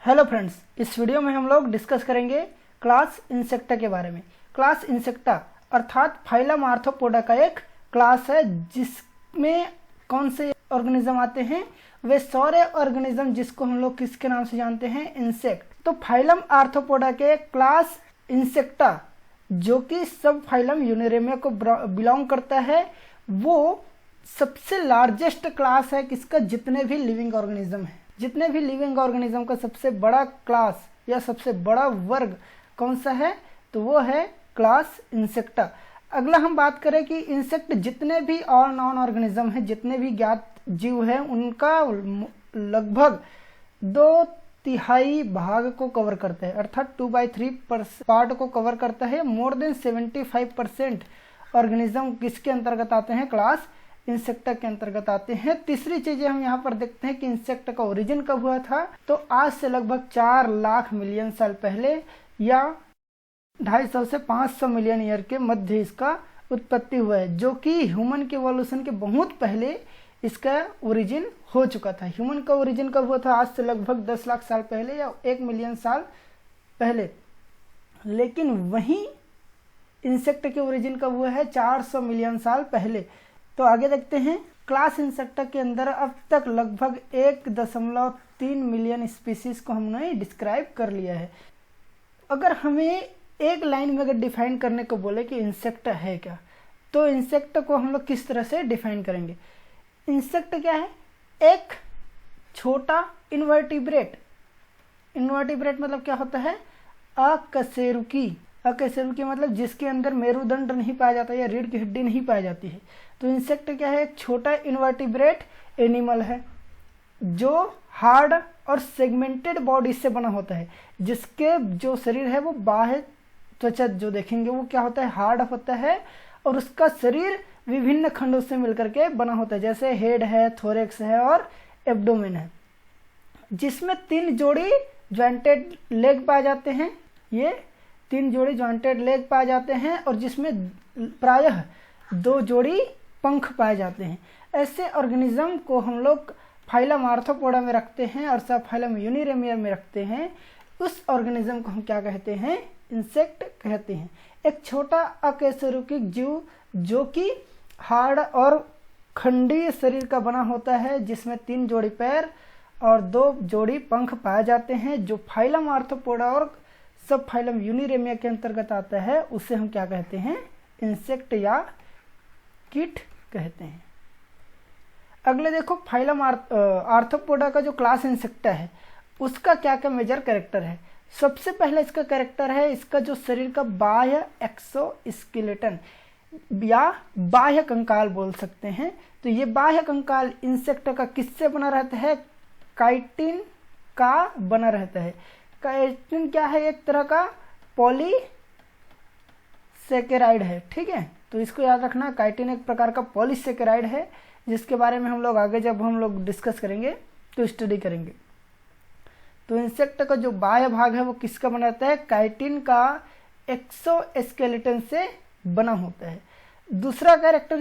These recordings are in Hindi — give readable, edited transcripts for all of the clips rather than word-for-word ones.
हेलो फ्रेंड्स, इस वीडियो में हम लोग डिस्कस करेंगे क्लास इंसेक्टा के बारे में। क्लास इंसेक्टा अर्थात फाइलम आर्थ्रोपोडा का एक क्लास है जिसमें कौन से ऑर्गेनिज्म आते हैं, वे सारे ऑर्गेनिज्म जिसको हम लोग किसके नाम से जानते हैं, इंसेक्ट। तो फाइलम आर्थ्रोपोडा के क्लास इंसेक्टा जो कि सब फाइलम यूनिरेमिया को बिलोंग करता है, वो सबसे लार्जेस्ट क्लास है किसका, जितने भी लिविंग ऑर्गेनिज्म हैं। जितने भी लिविंग ऑर्गेनिज्म का सबसे बड़ा क्लास या सबसे बड़ा वर्ग कौन सा है, तो वो है क्लास इंसेक्टा। अगला हम बात करें कि इंसेक्ट जितने भी और नॉन ऑर्गेनिज्म हैं, जितने भी ज्ञात जीव हैं, उनका लगभग 2/3 भाग को कवर करता है, अर्थात 2/3 पार्ट को कवर करता है। मोर देन 75% ऑर्गेनिज्म किसके अंतर्गत आते हैं, क्लास इंसेक्टा के अंतर्गत आते हैं। तीसरी चीजें हम यहाँ पर देखते हैं कि इंसेक्ट का ओरिजिन कब हुआ था, तो आज से लगभग 4 लाख मिलियन साल पहले या 250 से 500 मिलियन ईयर के मध्य इसका उत्पत्ति हुआ है, जो कि ह्यूमन के इवोल्यूशन के बहुत पहले इसका ओरिजिन हो चुका था। ह्यूमन का ओरिजिन कब हुआ था, आज से लगभग 10 लाख साल पहले या 1 मिलियन साल पहले। लेकिन वहीं इंसेक्ट के ओरिजिन कब हुआ है, 400 मिलियन साल पहले। तो आगे देखते हैं। क्लास इंसेक्टा के अंदर अब तक लगभग 1.3 मिलियन स्पीसीज को हमने डिस्क्राइब कर लिया है। अगर हमें एक लाइन में अगर डिफाइन करने को बोले कि इंसेक्ट है क्या, तो इंसेक्ट को हम लोग किस तरह से डिफाइन करेंगे। इंसेक्ट क्या है, एक छोटा इनवर्टिब्रेट। इनवर्टिब्रेट मतलब क्या होता है, अकशेरुकी। अकशेरुकी मतलब जिसके अंदर मेरुदंड नहीं पाया जाता या रीढ़ की हड्डी नहीं पाई जाती है। तो इंसेक्ट क्या है, एक छोटा इनवर्टिब्रेट एनिमल है जो हार्ड और सेगमेंटेड बॉडी से बना होता है, जिसके जो शरीर है वो बाह्य त्वचा जो देखेंगे वो क्या होता है, हार्ड होता है, और उसका शरीर विभिन्न खंडों से मिलकर के बना होता है, जैसे हेड है, थोरेक्स है और एब्डोमेन है, जिसमें 3 जोड़ी जॉइंटेड लेग पाए जाते हैं। ये 3 जोड़ी जॉइंटेड लेग पाए जाते हैं और जिसमें प्रायः 2 जोड़ी पंख पाए जाते हैं। ऐसे ऑर्गेनिज्म को हम लोग फाइलम आर्थ्रोपोडा में रखते हैं और सब फाइलम यूनिरेमिया में रखते हैं। उस ऑर्गेनिज्म को हम क्या कहते हैं, इंसेक्ट कहते हैं। एक छोटा अकशेरुकी जीव जो कि हार्ड और खंडीय शरीर का बना होता है, जिसमें 3 जोड़ी पैर और 2 जोड़ी पंख पाए जाते हैं, जो फाइलम आर्थ्रोपोडा और सब फाइलम यूनिरेमिया के अंतर्गत आता है, उसे हम क्या कहते हैं, इंसेक्ट या कीट कहते हैं। अगले देखो, फाइलम आर्थ्रोपोडा का जो क्लास इंसेक्टा है उसका क्या क्या मेजर कैरेक्टर है। सबसे पहले इसका कैरेक्टर है, इसका जो शरीर का बाह्य एक्सोस्केलेटन या बाह्य कंकाल बोल सकते हैं। तो ये बाह्य कंकाल इंसेक्ट का किससे बना रहता है, काइटिन का बना रहता है। काइटिन क्या है, एक तरह का पॉलीसेकेराइड है, ठीक है। तो इसको याद रखना, काइटिन एक प्रकार का पॉलीसेकेराइड है, जिसके बारे में हम लोग आगे जब हम लोग डिस्कस करेंगे तो स्टडी करेंगे। तो इंसेक्ट का जो बाह्य भाग है वो किसका बना रहता है, काइटिन का एक्सोस्केलेटन से बना होता है। दूसरा कैरेक्टर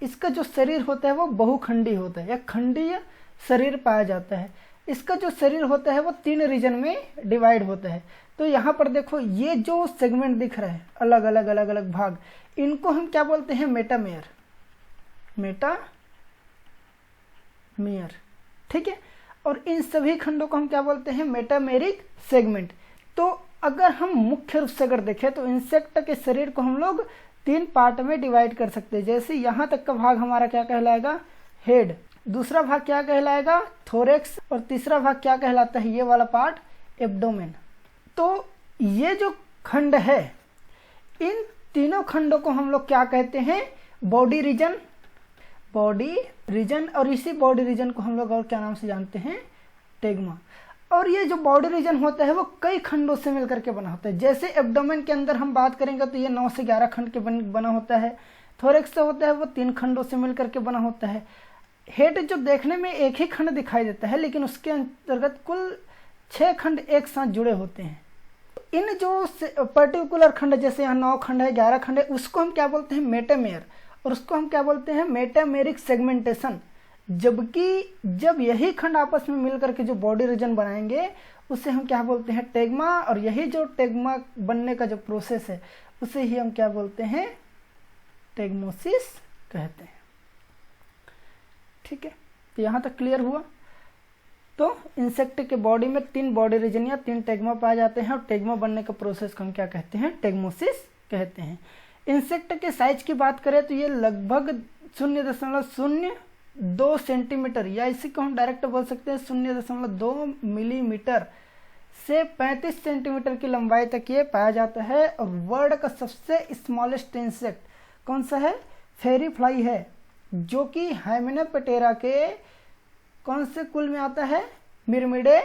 इसका जो शरीर होता है वो बहुखंडी होता है या खंडीय शरीर पाया जाता है। इसका जो शरीर होता है वो 3 रीजन में डिवाइड होता है। तो यहाँ पर देखो, ये जो सेगमेंट दिख रहा है, अलग अलग भाग, इनको हम क्या बोलते हैं, मेटामेयर। मेटामेयर, ठीक है। और इन सभी खंडों को हम क्या बोलते हैं, मेटामेरिक सेगमेंट। तो अगर हम मुख्य रूप से अगर देखें तो इंसेक्ट के शरीर को हम लोग 3 पार्ट में डिवाइड कर सकते हैं। जैसे यहाँ तक का भाग हमारा क्या कहलाएगा, हेड। दूसरा भाग क्या कहलाएगा, थोरेक्स। और तीसरा भाग क्या कहलाता है, ये वाला पार्ट, एब्डोमेन। तो ये जो खंड है, इन तीनों खंडों को हम लोग क्या कहते हैं, बॉडी रीजन। और इसी बॉडी रीजन को हम लोग और क्या नाम से जानते हैं, टेग्मा। और ये जो बॉडी रीजन होता है वो कई खंडों से मिलकर के बना होता है। जैसे एब्डोमेन के अंदर हम बात करेंगे तो ये 9 से 11 खंड के बना होता है। थोरेक्स से होता है वो 3 खंडों से मिलकर के बना होता है। हेड जो देखने में एक ही खंड दिखाई देता है, लेकिन उसके अंतर्गत कुल 6 खंड एक साथ जुड़े होते हैं। इन जो पर्टिकुलर खंड, जैसे यहाँ 9 खंड है, 11 खंड है, उसको हम क्या बोलते हैं, मेटामेयर। और उसको हम क्या बोलते हैं, मेटामेरिक सेगमेंटेशन। जबकि जब यही खंड आपस में मिलकर के जो बॉडी रीजन बनाएंगे उसे हम क्या बोलते हैं, टेग्मा। और यही जो टेग्मा बनने का जो प्रोसेस है उसे ही हम क्या बोलते हैं, टेग्मोसिस कहते हैं। ठीक है, तो यहाँ तक क्लियर हुआ। तो इंसेक्ट के बॉडी में 3 बॉडी रीजन या 3 टेग्मा पाए जाते हैं, और टेग्मा बनने का प्रोसेस को हम क्या कहते हैं, टेग्मोसिस कहते हैं। इंसेक्ट के साइज की बात करें तो ये लगभग 0.02 सेंटीमीटर, या इसी को हम डायरेक्ट बोल सकते हैं 0.2 मिलीमीटर से 35 सेंटीमीटर की लंबाई तक ये पाया जाता है। और वर्ल्ड का सबसे स्मॉलेस्ट इंसेक्ट कौन सा है, फेरी फ्लाई है, जो कि हाइमेनोप्टेरा के कौन से कुल में आता है, मिरमिडे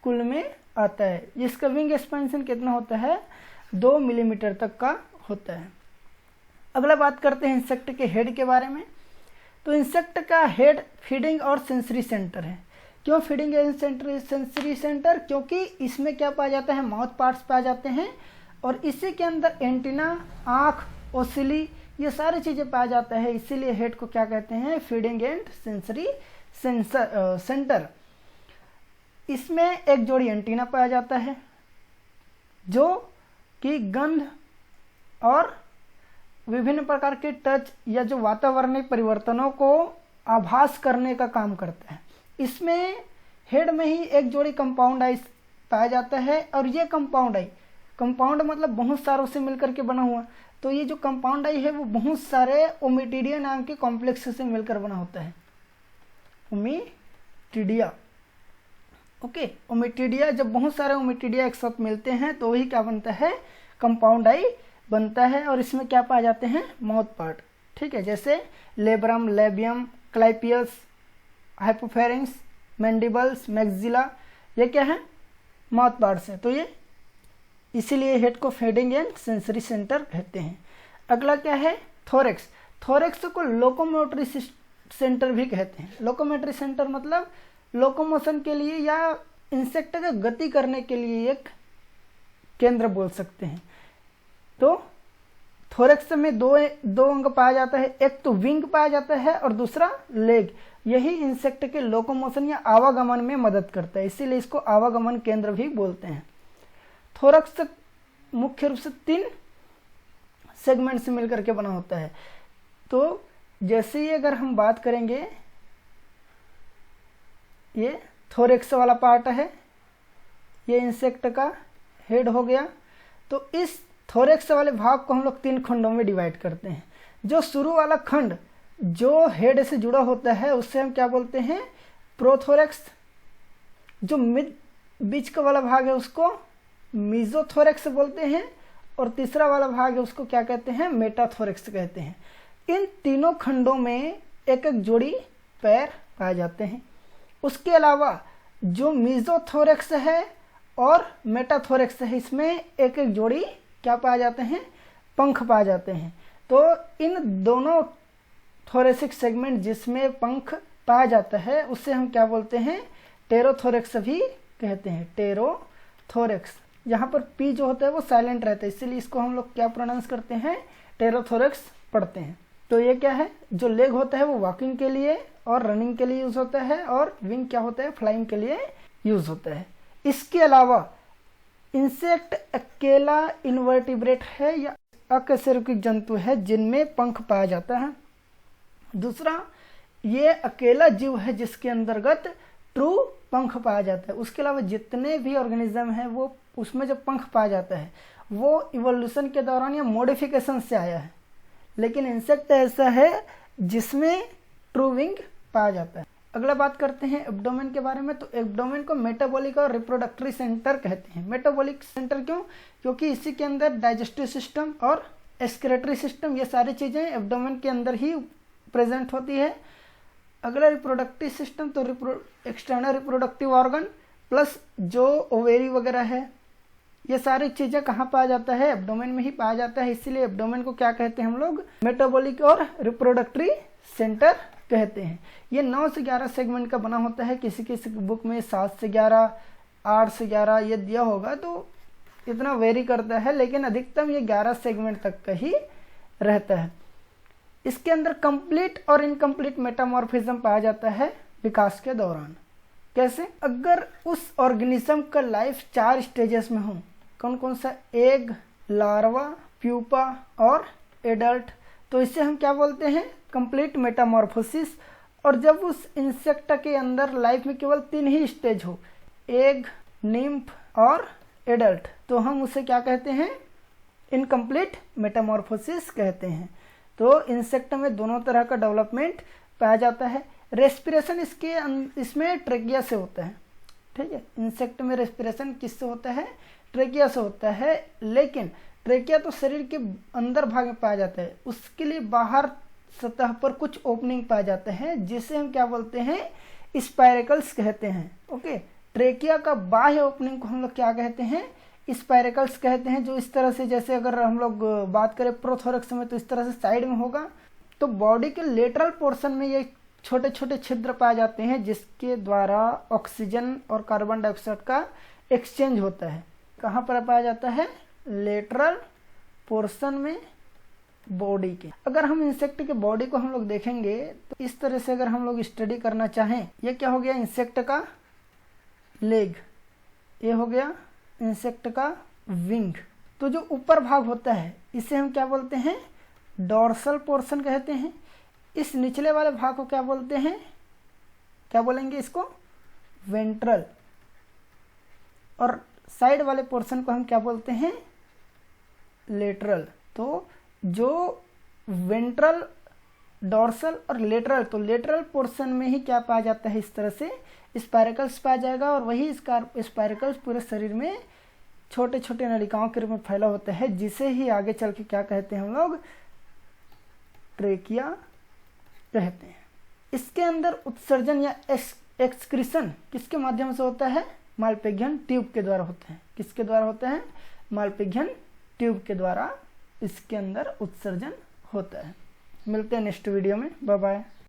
कुल में आता है। जिसका विंग एक्सपेंशन कितना होता है, 2 मिलीमीटर तक का होता है। अगला बात करते हैं इंसेक्ट के हेड के बारे में। तो इंसेक्ट का हेड फीडिंग और सेंसरी सेंटर है। क्यों फीडिंग एंड सेंसरी सेंटर, क्योंकि इसमें क्या पाया जाता है, माउथ पार्ट्स पाए जाते हैं, और इसी के अंदर एंटीना, आँख, ओसिली, ये सारी चीज़ें पाया जाता है। इसीलिए हेड को क्या कहते हैं, फीडिंग एंड सेंसरी सेंटर। इसमें एक जोड़ी एंटीना पाया जाता है जो कि गंध और विभिन्न प्रकार के टच या जो वातावरणीय परिवर्तनों को आभास करने का काम करता है। इसमें हेड में ही एक जोड़ी कंपाउंड आई पाया जाता है, और ये कंपाउंड मतलब बहुत सारों से मिलकर के बना हुआ। तो ये जो कंपाउंड आई है वो बहुत सारे ओमिटिडिया नाम के कॉम्प्लेक्स से मिलकर बना होता है, ओमिटिडिया। ओके, ओमिटिडिया, जब बहुत सारे ओमिटिडिया एक साथ मिलते हैं तो वही क्या बनता है, कंपाउंड आई बनता है। और इसमें क्या पाए जाते हैं, माउथ पार्ट। ठीक है, जैसे labrum, labium, clypeus, hypopharynx, mandibles, maxilla, ये क्या है, माउथ पार्ट्स है। तो ये इसीलिए हेड को फीडिंग एंड सेंसरी सेंटर कहते हैं। अगला क्या है, थोरेक्स। थोरेक्स को लोकोमोटरी सेंटर भी कहते हैं। लोकोमोटरी सेंटर मतलब लोकोमोशन के लिए या इंसेक्ट का गति करने के लिए एक केंद्र बोल सकते हैं। तो थोरेक्स में दो अंग पाया जाता है, एक तो विंग पाया जाता है और दूसरा लेग। यही इंसेक्ट के लोकोमोशन या आवागमन में मदद करता है, इसीलिए इसको आवागमन केंद्र भी बोलते हैं। थोरक्स मुख्य रूप से 3 सेगमेंट से मिलकर के बना होता है। तो जैसे ही अगर हम बात करेंगे, ये थोरेक्स वाला पार्ट है, ये इंसेक्ट का हेड हो गया। तो इस थोरेक्स वाले भाग को हम लोग 3 खंडों में डिवाइड करते हैं। जो शुरू वाला खंड जो हेड से जुड़ा होता है उससे हम क्या बोलते हैं, प्रोथोरेक्स। जो बीच का वाला भाग है उसको मीजोथोरेक्स बोलते हैं, और तीसरा वाला भाग है उसको क्या कहते हैं, मेटाथोरेक्स कहते हैं। इन तीनों खंडों में एक एक जोड़ी पैर पाए जाते हैं। उसके अलावा जो मीजोथोरेक्स है और मेटाथोरेक्स है, इसमें एक एक जोड़ी क्या पाए जाते हैं, पंख पाए जाते हैं। तो इन दोनों थोरेसिक सेगमेंट जिसमें पंख पाया जाता है उससे हम क्या बोलते हैं, टेरोथोरेक्स भी कहते हैं, टेरोथोरेक्स। यहाँ पर पी जो होता है वो साइलेंट रहता है, इसीलिए इसको हम लोग क्या प्रोनाउंस करते हैं, टेरोथोरेक्स पढ़ते हैं। तो ये क्या है, जो लेग होता है वो वॉकिंग के लिए और रनिंग के लिए यूज होता है, और विंग क्या होता है, फ्लाइंग के लिए यूज होता है। इसके अलावा इंसेक्ट अकेला इनवर्टिब्रेट है या अकशेरुकी जंतु है जिनमें पंख पाया जाता है। दूसरा, ये अकेला जीव है जिसके अंतर्गत ट्रू पंख पाया जाता है। उसके अलावा जितने भी ऑर्गेनिज्म है वो उसमें जो पंख पाया जाता है वो इवोल्यूशन के दौरान या मॉडिफिकेशन से आया है, लेकिन इंसेक्ट ऐसा है जिसमें ट्रू विंग पाया जाता है। अगला बात करते हैं एब्डोमेन के बारे में। तो एब्डोमेन को मेटाबॉलिक और रिप्रोडक्टरी सेंटर कहते हैं। मेटाबॉलिक सेंटर क्यों, क्योंकि इसी के अंदर डाइजेस्टिव सिस्टम और एक्सक्रेटरी सिस्टम, ये सारी चीज़ें एब्डोमेन के अंदर ही प्रेजेंट होती है। अगला रिप्रोडक्टिव सिस्टम, तो एक्सटर्नल रिप्रोडक्टिव ऑर्गन प्लस जो ओवेरी वगैरह है, ये सारी चीज़ें कहाँ पाया जाता है, एब्डोमेन में ही पाया जाता है। इसीलिए एब्डोमेन को क्या कहते हैं हम लोग, मेटाबॉलिक और रिप्रोडक्टरी सेंटर कहते हैं। ये 9 से 11 सेगमेंट का बना होता है। किसी किसी बुक में 7 से 11, 8 से 11 ये दिया होगा, तो इतना वेरी करता है, लेकिन अधिकतम ये 11 सेगमेंट तक का ही रहता है। इसके अंदर कंप्लीट और इनकम्प्लीट मेटामॉर्फिज्म पाया जाता है विकास के दौरान। कैसे? अगर उस ऑर्गेनिज्म का लाइफ 4 स्टेजेस में हो, कौन कौन सा? एग, लार्वा, प्यूपा और एडल्ट, तो इसे हम क्या बोलते हैं? Complete Metamorphosis. और जब उस इंसेक्ट के अंदर लाइफ में केवल 3 ही स्टेज हो, एग, निम्फ और एडल्ट, तो हम उसे क्या कहते हैं? इनकम्प्लीट मेटामॉर्फोसिस कहते हैं। तो इंसेक्ट में दोनों तरह का डेवलपमेंट पाया जाता है। रेस्पिरेशन इसमें ट्रेकिया से होता है, ठीक है। इंसेक्ट में रेस्पिरेशन किससे होता है? ट्रेकिया से होता है, लेकिन ट्रेकिया तो शरीर के अंदर भाग में पाया जाता है, उसके लिए बाहर सतह पर कुछ ओपनिंग पाए जाते हैं, जिसे हम क्या बोलते हैं? स्पाइरेकल्स कहते हैं। ओके, ट्रेकिया का बाह्य ओपनिंग को हम लोग क्या कहते हैं? स्पाइरेकल्स कहते हैं। जो इस तरह से, जैसे अगर हम लोग बात करें प्रोथोरक्स में, तो इस तरह से साइड में होगा। तो बॉडी के लेटरल पोर्शन में ये छोटे छोटे छिद्र पाए जाते हैं, जिसके द्वारा ऑक्सीजन और कार्बन डाइऑक्साइड का एक्सचेंज होता है। कहाँ पर पाया जाता है? लेटरल पोर्शन में बॉडी के। अगर हम इंसेक्ट के बॉडी को हम लोग देखेंगे तो इस तरह से अगर हम लोग स्टडी करना चाहें, ये क्या हो गया? इंसेक्ट का लेग, ये हो गया इंसेक्ट का विंग। तो जो ऊपर भाग होता है इसे हम क्या बोलते हैं? डॉर्सल पोर्शन कहते हैं। इस निचले वाले भाग को क्या बोलते हैं? क्या बोलेंगे इसको? वेंट्रल। और साइड वाले पोर्शन को हम क्या बोलते हैं? लेटरल। तो जो वेंट्रल, डॉर्सल और लेटरल, तो लेटरल पोर्शन में ही क्या पाया जाता है? इस तरह से स्पाइरेकल्स पाया जाएगा। और वही स्पाइरेकल्स पूरे शरीर में छोटे छोटे नलिकाओं के रूप में फैला होता है, जिसे ही आगे चल के क्या कहते हैं हम लोग? ट्रेकिया कहते हैं। इसके अंदर उत्सर्जन या एक्सक्रीशन किसके माध्यम से होता है? मालपिघ्यन ट्यूब के द्वारा होता है। किसके द्वारा होता है? मालपिघ्यन ट्यूब के द्वारा इसके अंदर उत्सर्जन होता है। मिलते हैं नेक्स्ट वीडियो में। Bye bye.